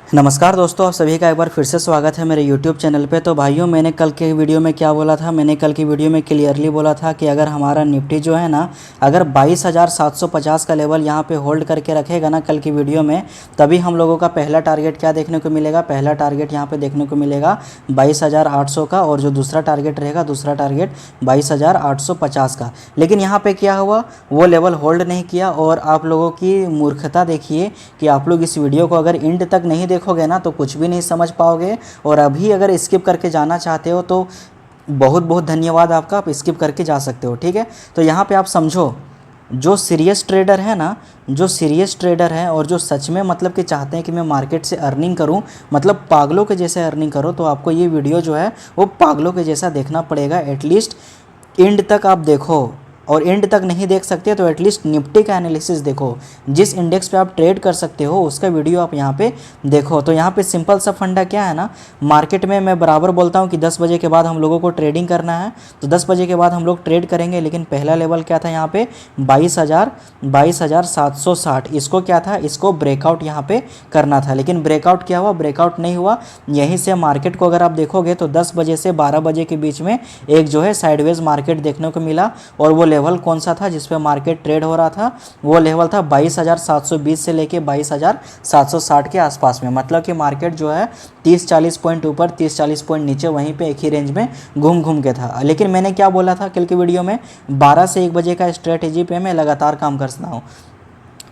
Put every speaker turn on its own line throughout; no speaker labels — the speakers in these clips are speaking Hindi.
नमस्कार दोस्तों, आप सभी का एक बार फिर से स्वागत है मेरे YouTube चैनल पे। तो भाइयों, मैंने कल के वीडियो में क्या बोला था? मैंने कल की वीडियो में क्लियरली बोला था कि अगर हमारा निफ्टी जो है ना, अगर 22,750 का लेवल यहाँ पे होल्ड करके रखेगा ना कल की वीडियो में, तभी हम लोगों का पहला टारगेट क्या देखने को मिलेगा? पहला टारगेट यहाँ पे देखने को मिलेगा 22,800 का, और जो दूसरा टारगेट रहेगा, दूसरा टारगेट 22,850 का। लेकिन यहाँ पे क्या हुआ? वो लेवल होल्ड नहीं किया। और आप लोगों की मूर्खता देखिए कि आप लोग इस वीडियो को अगर एंड तक नहीं देखोगे ना तो कुछ भी नहीं समझ पाओगे। और अभी अगर स्किप करके जाना चाहते हो तो बहुत बहुत धन्यवाद आपका, आप स्किप करके जा सकते हो, ठीक है। तो यहाँ पे आप समझो, जो सीरियस ट्रेडर है ना, जो सीरियस ट्रेडर है और जो सच में मतलब कि चाहते हैं कि मैं मार्केट से अर्निंग करूं, मतलब पागलों के जैसे अर्निंग करो, तो आपको ये वीडियो जो है वो पागलों के जैसा देखना पड़ेगा। एटलीस्ट एंड तक आप देखो, और एंड तक नहीं देख सकते तो एटलीस्ट निफ्टी का एनालिसिस देखो। जिस इंडेक्स पे आप ट्रेड कर सकते हो उसका वीडियो आप यहाँ पे देखो। तो यहाँ पे सिंपल सा फंडा क्या है ना, मार्केट में मैं बराबर बोलता हूँ कि 10 बजे के बाद हम लोगों को ट्रेडिंग करना है, तो 10 बजे के बाद हम लोग ट्रेड करेंगे। लेकिन पहला लेवल क्या था यहाँ पे? 22,760। इसको क्या था? इसको ब्रेकआउट यहाँ पे करना था। लेकिन ब्रेकआउट क्या हुआ? ब्रेकआउट नहीं हुआ। यहीं से मार्केट को अगर आप देखोगे तो 10 बजे से 12 बजे के बीच में एक जो है साइडवेज मार्केट देखने को मिला। और वो लेवल कौन सा था जिस पे मार्केट ट्रेड हो रहा था? वो लेवल था 22,720 से लेके 22,760 के आसपास में। मतलब कि मार्केट जो है 30-40 पॉइंट ऊपर, 30-40 पॉइंट नीचे, वहीं पे एक ही रेंज में घूम घूम के था। लेकिन मैंने क्या बोला था कल की वीडियो में? 12 से 1 बजे का स्ट्रेटेजी पे मैं लगातार काम करता हूँ।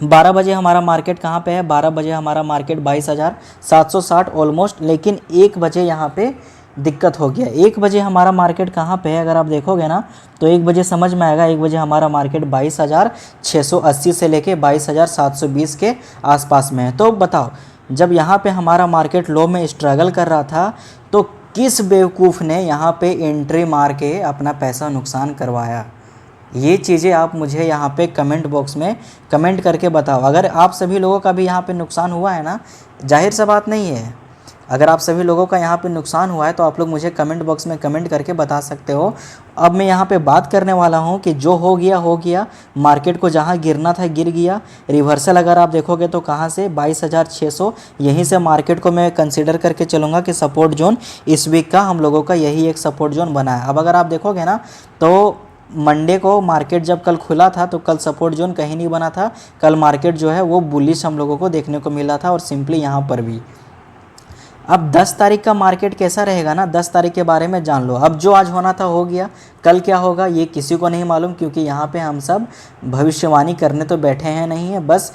12 बजे हमारा मार्केट कहाँ पे है? 12 बजे हमारा मार्केट 22,760 ऑलमोस्ट। लेकिन 1 बजे यहाँ पे दिक्कत हो गया। 1 बजे हमारा मार्केट कहाँ पे है? अगर आप देखोगे ना तो 1 बजे समझ में आएगा। 1 बजे हमारा मार्केट 22,680 से लेके 22,720 के आसपास में है। तो बताओ, जब यहाँ पे हमारा मार्केट लो में स्ट्रगल कर रहा था तो किस बेवकूफ़ ने यहाँ पे एंट्री मार के अपना पैसा नुकसान करवाया? ये चीज़ें आप मुझे यहाँ पे कमेंट बॉक्स में कमेंट करके बताओ। अगर आप सभी लोगों का भी यहाँ पे नुकसान हुआ है ना, जाहिर सा बात नहीं है, अगर आप सभी लोगों का यहाँ पे नुकसान हुआ है तो आप लोग मुझे कमेंट बॉक्स में कमेंट करके बता सकते हो। अब मैं यहाँ पे बात करने वाला हूँ कि जो हो गया हो गया। मार्केट को जहाँ गिरना था गिर गया। रिवर्सल अगर आप देखोगे तो कहाँ से? 22,600। यहीं से मार्केट को मैं कंसीडर करके चलूँगा कि सपोर्ट जोन इस वीक का हम लोगों का यही एक सपोर्ट जोन बना है। अब अगर आप देखोगे ना तो मंडे को मार्केट जब कल खुला था तो कल सपोर्ट जोन कहीं नहीं बना था। कल मार्केट जो है वो बुलिश हम लोगों को देखने को मिला था, और सिंपली यहाँ पर भी। अब 10 तारीख का मार्केट कैसा रहेगा ना, 10 तारीख के बारे में जान लो। अब जो आज होना था हो गया, कल क्या होगा ये किसी को नहीं मालूम, क्योंकि यहाँ पे हम सब भविष्यवाणी करने तो बैठे हैं नहीं है। बस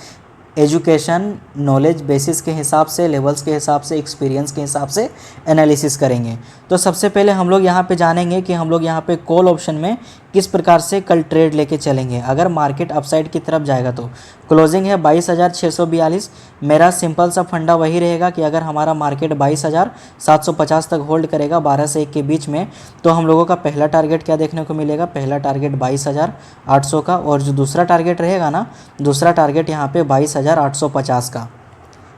एजुकेशन नॉलेज बेसिस के हिसाब से, लेवल्स के हिसाब से, एक्सपीरियंस के हिसाब से एनालिसिस करेंगे। तो सबसे पहले हम लोग यहाँ पे जानेंगे कि हम लोग यहाँ पे कॉल ऑप्शन में किस प्रकार से कल ट्रेड लेके चलेंगे। अगर मार्केट अपसाइड की तरफ जाएगा तो क्लोजिंग है 22,642। मेरा सिंपल सा फंडा वही रहेगा कि अगर हमारा मार्केट 22,750 तक होल्ड करेगा 12 से 1 के बीच में, तो हम लोगों का पहला टारगेट क्या देखने को मिलेगा? पहला टारगेट 22,800 का, और जो दूसरा टारगेट रहेगा ना, दूसरा टारगेट यहाँ पे 22,850 का।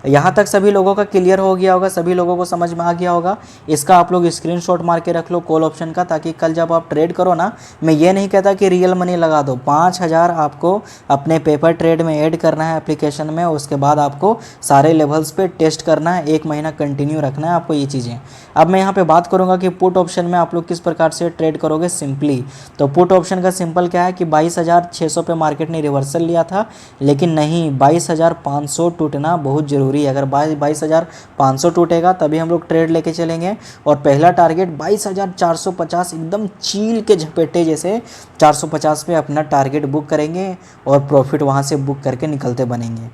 यहाँ तक सभी लोगों का क्लियर हो गया होगा, सभी लोगों को समझ में आ गया होगा। इसका आप लोग स्क्रीनशॉट मार के रख लो कॉल ऑप्शन का, ताकि कल जब आप ट्रेड करो ना, मैं ये नहीं कहता कि रियल मनी लगा दो। 5,000 आपको अपने पेपर ट्रेड में ऐड करना है एप्लीकेशन में। उसके बाद आपको सारे लेवल्स पे टेस्ट करना है, 1 महीना कंटिन्यू रखना है आपको ये चीज़ें। अब मैं यहाँ पे बात करूँगा कि पुट ऑप्शन में आप लोग किस प्रकार से ट्रेड करोगे सिंपली। तो पुट ऑप्शन का सिंपल क्या है कि 22,600 पे मार्केट ने रिवर्सल लिया था, लेकिन नहीं, 22,500 टूटना बहुत जरूरी। अगर 22,500 टूटेगा तभी हम लोग ट्रेड लेके चलेंगे। और पहला टारगेट 22,450, एकदम चील के झपेटे जैसे 450 पे अपना टारगेट बुक करेंगे और प्रॉफिट वहां से बुक करके निकलते बनेंगे।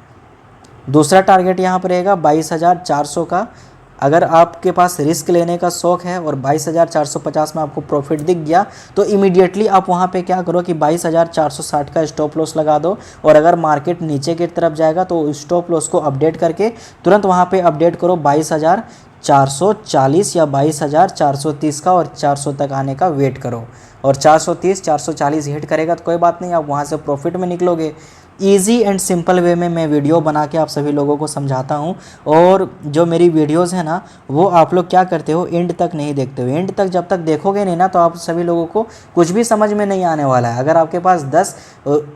दूसरा टारगेट यहाँ पर रहेगा 22,400 का। अगर आपके पास रिस्क लेने का शौक है और 22,450 में आपको प्रॉफिट दिख गया तो इमीडिएटली आप वहाँ पे क्या करो कि 22,460 का स्टॉप लॉस लगा दो। और अगर मार्केट नीचे की तरफ जाएगा तो स्टॉप लॉस को अपडेट करके तुरंत वहाँ पे अपडेट करो 22,440 या 22,430 का, और 400 तक आने का वेट करो। और 430 440 हिट करेगा तो कोई बात नहीं, आप वहाँ से प्रॉफिट में निकलोगे। ईजी एंड सिंपल वे में मैं वीडियो बना के आप सभी लोगों को समझाता हूँ। और जो मेरी वीडियोस है ना, वो आप लोग क्या करते हो, एंड तक नहीं देखते हो। एंड तक जब तक देखोगे नहीं ना, तो आप सभी लोगों को कुछ भी समझ में नहीं आने वाला है। अगर आपके पास 10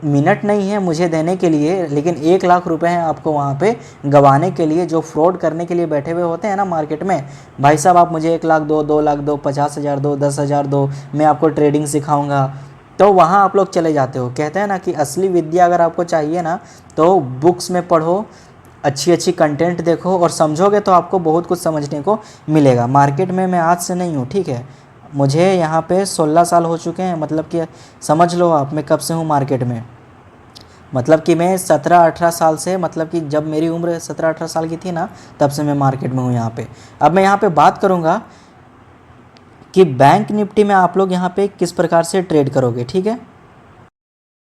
मिनट नहीं है मुझे देने के लिए, लेकिन 1 लाख रुपए हैं आपको वहाँ पे गंवाने के लिए, जो फ्रॉड करने के लिए बैठे हुए होते हैं ना मार्केट में, भाई साहब आप मुझे 1 लाख दो, 2 लाख दो, 50,000 दो, 10,000 दो, मैं आपको ट्रेडिंग सिखाऊंगा, तो वहाँ आप लोग चले जाते हो। कहते हैं ना कि असली विद्या अगर आपको चाहिए ना, तो बुक्स में पढ़ो, अच्छी अच्छी कंटेंट देखो, और समझोगे तो आपको बहुत कुछ समझने को मिलेगा। मार्केट में मैं आज से नहीं हूँ, ठीक है, मुझे यहाँ पे 16 साल हो चुके हैं, मतलब कि समझ लो आप मैं कब से हूँ मार्केट में। मतलब कि मैं 17-18 साल से, मतलब कि जब मेरी उम्र 17-18 साल की थी ना, तब से मैं मार्केट में हूँ यहाँ पे। अब मैं यहाँ पे बात करूँगा कि बैंक निफ्टी में आप लोग यहाँ पे किस प्रकार से ट्रेड करोगे, ठीक है।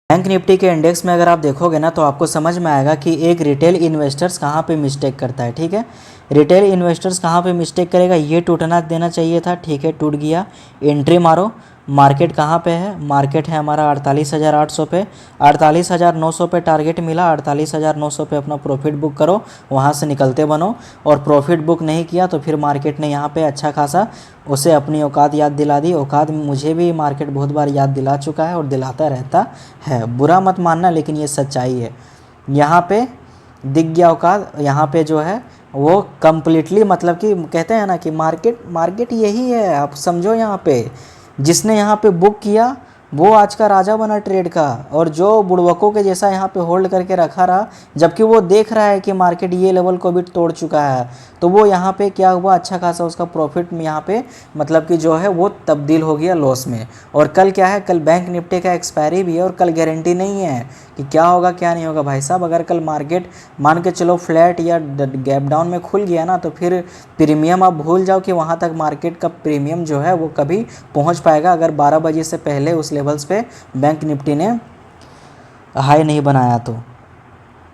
बैंक निफ्टी के इंडेक्स में अगर आप देखोगे ना, तो आपको समझ में आएगा कि एक रिटेल इन्वेस्टर्स कहाँ पे मिस्टेक करता है, ठीक है। रिटेल इन्वेस्टर्स कहाँ पे मिस्टेक करेगा, ये टूटना देना चाहिए था, ठीक है, टूट गया। एंट्री मारो। मार्केट कहाँ पे है, मार्केट है हमारा 48,800 पे, 48,900 पे टारगेट मिला, 48,900 पे अपना प्रॉफिट बुक करो, वहाँ से निकलते बनो। और प्रॉफिट बुक नहीं किया तो फिर मार्केट ने यहाँ पे अच्छा खासा उसे अपनी औकात याद दिला दी। औकात मुझे भी मार्केट बहुत बार याद दिला चुका है और दिलाता रहता है, बुरा मत मानना, लेकिन ये सच्चाई है। यहाँ पे दिख गया औकात, यहाँ पे जो है वो कम्प्लीटली, मतलब कि कहते हैं ना कि मार्केट यही है, आप समझो। यहाँ पे जिसने यहाँ पे बुक किया वो आज का राजा बना ट्रेड का, और जो बुड़बकों के जैसा यहाँ पे होल्ड करके रखा रहा, जबकि वो देख रहा है कि मार्केट ये लेवल को भी तोड़ चुका है, तो वो यहाँ पे क्या हुआ, अच्छा खासा उसका प्रॉफिट में यहाँ पे मतलब कि जो है वो तब्दील हो गया लॉस में। और कल क्या है, कल बैंक निफ्टी का एक्सपायरी भी है, और कल गारंटी नहीं है कि क्या होगा क्या नहीं होगा। भाई साहब अगर कल मार्केट मान के चलो फ्लैट या गैप डाउन में खुल गया ना, तो फिर प्रीमियम आप भूल जाओ कि वहाँ तक मार्केट का प्रीमियम जो है वो कभी पहुँच पाएगा, अगर 12 बजे से पहले उस लेवल्स पे बैंक निफ्टी ने हाई नहीं बनाया तो।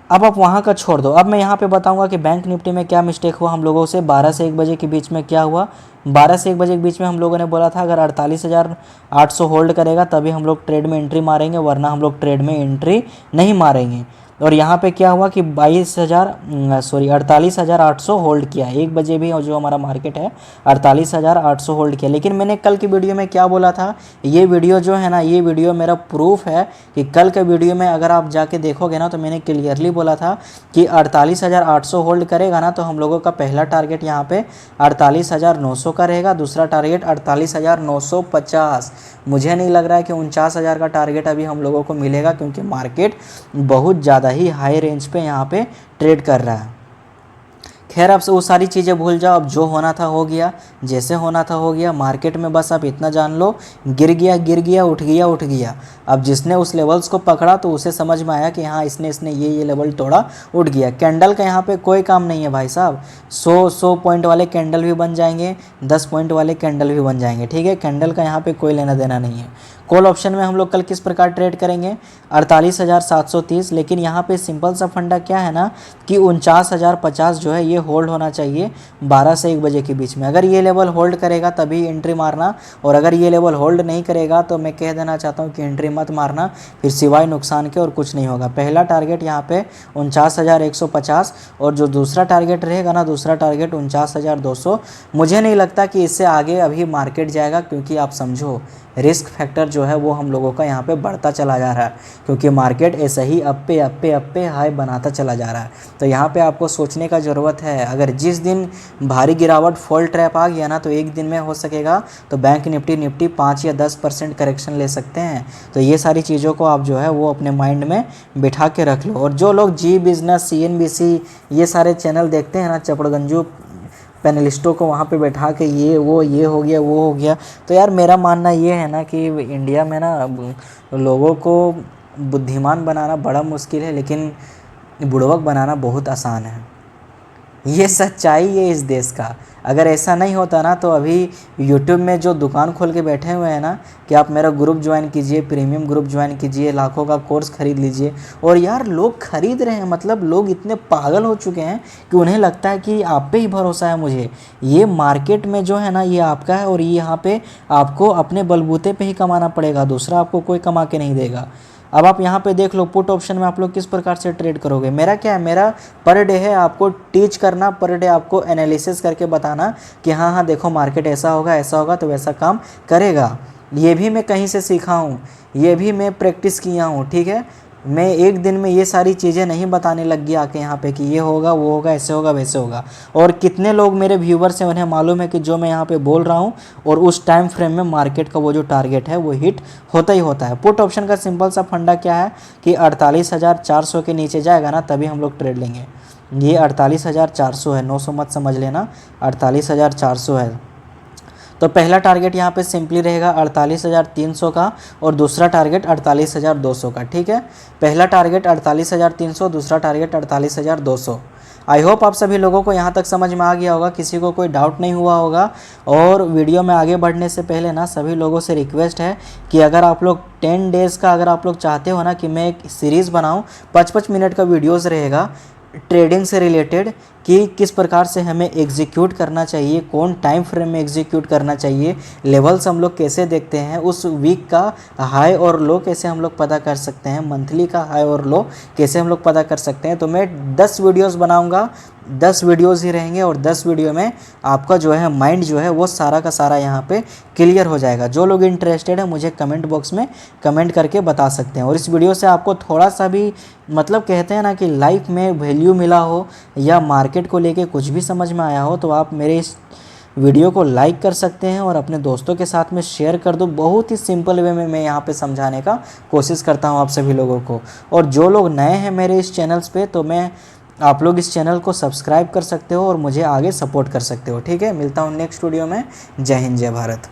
अब आप वहाँ का छोड़ दो, अब मैं यहाँ पे बताऊँगा कि बैंक निफ्टी में क्या मिस्टेक हुआ हम लोगों से। 12 से 1 बजे के बीच में क्या हुआ, 12 से 1 बजे के बीच में हम लोगों ने बोला था अगर 48,800 होल्ड करेगा तभी हम लोग ट्रेड में एंट्री मारेंगे, वरना हम लोग ट्रेड में एंट्री नहीं मारेंगे। और यहाँ पे क्या हुआ कि 48,800 होल्ड किया। 1 बजे भी जो हमारा मार्केट है 48,800 होल्ड किया। लेकिन मैंने कल की वीडियो में क्या बोला था, ये वीडियो जो है ना, ये वीडियो मेरा प्रूफ है कि कल के वीडियो में अगर आप जाके देखोगे ना, तो मैंने क्लियरली बोला था कि 48,800 होल्ड करेगा ना, तो हम लोगों का पहला टारगेट यहाँ पे 48,900 का रहेगा, दूसरा टारगेट 48,950। मुझे नहीं लग रहा है कि 49,000 का टारगेट अभी हम लोगों को मिलेगा, क्योंकि मार्केट बहुत ज़्यादा ही हाई रेंज पे यहाँ पे ट्रेड कर रहा है। खैर अब वो सारी चीज़ें भूल जाओ, अब जो होना था हो गया, जैसे होना था हो गया। मार्केट में बस आप इतना जान लो, गिर गया, उठ गया। अब जिसने उस लेवल्स को पकड़ा तो उसे समझ में आया कि हाँ इसने ये लेवल तोड़ा, उठ गया। कैंडल का यहाँ पे कोई काम नहीं है भाई साहब। 100 पॉइंट वाले कैंडल भी बन जाएंगे, 10 पॉइंट वाले कैंडल भी बन जाएंगे, ठीक है। कैंडल का यहाँ पे कोई लेना देना नहीं है। कॉल ऑप्शन में हम लोग कल किस प्रकार ट्रेड करेंगे, 48,730। लेकिन यहाँ पे सिंपल सा फंडा क्या है ना कि 49,050 जो है ये होल्ड होना चाहिए 12 से 1 बजे के बीच में। अगर ये लेवल होल्ड करेगा तभी एंट्री मारना, और अगर ये लेवल होल्ड नहीं करेगा तो मैं कह देना चाहता हूँ कि एंट्री मत मारना, फिर सिवाय नुकसान के और कुछ नहीं होगा। पहला टारगेट यहाँ पे 49,150, और जो दूसरा टारगेट रहेगा ना, दूसरा टारगेट 49,200। मुझे नहीं लगता कि इससे आगे अभी मार्केट जाएगा, क्योंकि आप समझो रिस्क फैक्टर जो है वो हम लोगों का यहाँ पे बढ़ता चला जा रहा है, क्योंकि मार्केट ऐसे ही अप पे हाई बनाता चला जा रहा है। तो यहाँ पे आपको सोचने का ज़रूरत है। अगर जिस दिन भारी गिरावट फॉल ट्रैप आ गया ना, तो एक दिन में हो सकेगा तो बैंक निफ्टी 5 या 10% करेक्शन ले सकते हैं। तो ये सारी चीज़ों को आप जो है वो अपने माइंड में बिठा के रख लो। और जो लोग जी बिजनेस, CNBC ये सारे चैनल देखते हैं ना, चपड़गंजू पैनलिस्टों को वहाँ पे बैठा के ये हो गया वो हो गया, तो यार मेरा मानना ये है ना कि इंडिया में ना लोगों को बुद्धिमान बनाना बड़ा मुश्किल है, लेकिन बुड़बक बनाना बहुत आसान है। ये सच्चाई है इस देश का। अगर ऐसा नहीं होता ना, तो अभी YouTube में जो दुकान खोल के बैठे हुए हैं ना कि आप मेरा ग्रुप ज्वाइन कीजिए, प्रीमियम ग्रुप ज्वाइन कीजिए, लाखों का कोर्स खरीद लीजिए, और यार लोग खरीद रहे हैं। मतलब लोग इतने पागल हो चुके हैं कि उन्हें लगता है कि आप पे ही भरोसा है मुझे। ये मार्केट में जो है ना ये आपका है, और ये यहाँ पे आपको अपने बलबूते पे ही कमाना पड़ेगा, दूसरा आपको कोई कमा के नहीं देगा। अब आप यहाँ पे देख लो पुट ऑप्शन में आप लोग किस प्रकार से ट्रेड करोगे। मेरा क्या है, मेरा पर डे है आपको टीच करना, पर डे आपको एनालिसिस करके बताना कि हाँ हाँ देखो मार्केट ऐसा होगा तो वैसा काम करेगा। ये भी मैं कहीं से सीखा हूँ, ये भी मैं प्रैक्टिस किया हूँ, ठीक है। मैं एक दिन में ये सारी चीज़ें नहीं बताने लग गया आके यहाँ पे कि ये होगा वो होगा ऐसे होगा वैसे होगा। और कितने लोग मेरे व्यूवर्स हैं उन्हें मालूम है कि जो मैं यहाँ पे बोल रहा हूँ और उस टाइम फ्रेम में मार्केट का वो जो टारगेट है वो हिट होता ही होता है। पुट ऑप्शन का सिंपल सा फंडा क्या है कि 48,400 के नीचे जाएगा ना तभी हम लोग ट्रेड लेंगे। ये 48,400 है, 900 मत समझ लेना, 48,400 है। तो पहला टारगेट यहाँ पे सिंपली रहेगा 48,300 का और दूसरा टारगेट 48,200 का, ठीक है। पहला टारगेट 48,300, दूसरा टारगेट 48,200। आई होप आप सभी लोगों को यहाँ तक समझ में आ गया होगा, किसी को कोई डाउट नहीं हुआ होगा। और वीडियो में आगे बढ़ने से पहले ना सभी लोगों से रिक्वेस्ट है कि अगर आप लोग 10 डेज़ का अगर आप लोग चाहते हो ना कि मैं एक सीरीज़ बनाऊँ, 5-5 मिनट का वीडियोज़ रहेगा ट्रेडिंग से रिलेटेड कि किस प्रकार से हमें एग्जीक्यूट करना चाहिए, कौन टाइम फ्रेम में एग्जीक्यूट करना चाहिए, लेवल्स हम लोग कैसे देखते हैं, उस वीक का हाई और लो कैसे हम लोग पता कर सकते हैं, मंथली का हाई और लो कैसे हम लोग पता कर सकते हैं। तो मैं 10 वीडियोस बनाऊंगा, 10 वीडियोस ही रहेंगे और 10 वीडियो में आपका जो है माइंड जो है वो सारा का सारा यहाँ पे क्लियर हो जाएगा। जो लोग इंटरेस्टेड है मुझे कमेंट बॉक्स में कमेंट करके बता सकते हैं। और इस वीडियो से आपको थोड़ा सा भी मतलब कहते हैं ना कि लाइफ में वैल्यू मिला हो या मार्केट को लेके कुछ भी समझ में आया हो तो आप मेरे इस वीडियो को लाइक कर सकते हैं और अपने दोस्तों के साथ में शेयर कर दो। बहुत ही सिंपल वे में मैं यहाँ पे समझाने का कोशिश करता हूँ आप सभी लोगों को। और जो लोग नए हैं मेरे इस चैनल्स पे तो मैं आप लोग इस चैनल को सब्सक्राइब कर सकते हो और मुझे आगे सपोर्ट कर सकते हो, ठीक है। मिलता हूँ नेक्स्ट वीडियो में। जय हिंद जय भारत।